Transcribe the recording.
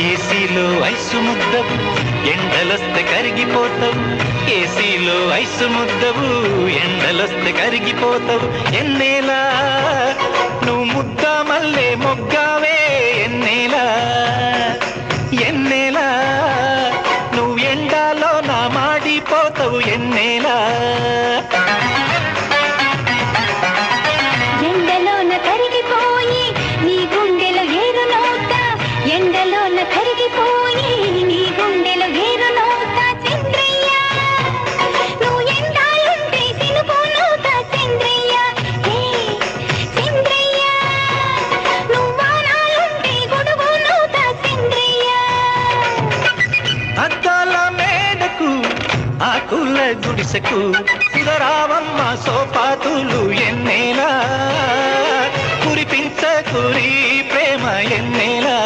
ఏసీలో ఐసు ముద్దవు ఎండలొస్తే కరిగిపోతావు ఏసీలో ఐసు ముద్దవు ఎండలొస్తే కరిగిపోతావు ఎన్నేలా నువ్వు ముద్ద మల్లె మొగ్గావే ఎన్నేలా ఎన్నేలా నువ్వు ఎండాలో నా మాడిపోతావు ఎన్నేలా ఎండలోన కరిగిపోయి నీ గుండెలో ఏరు నోట ఎండలోన కరిగిపోయి నీ గుండెలో ఏరు నోట చంద్రయ్య నువ్వు ఎండాలుంటే సినుకు నోట చంద్రయ్య ఏ చంద్రయ్య నువ్వు వానాలుంటే గొడుగు నోట చంద్రయ్య అద్దాల మేడకు ఆకుల గుడిసెకు సుధరావమ్మ సోపాతులు ఎన్నేలా కురిపించకురి ప్రేమ ఎన్నేలా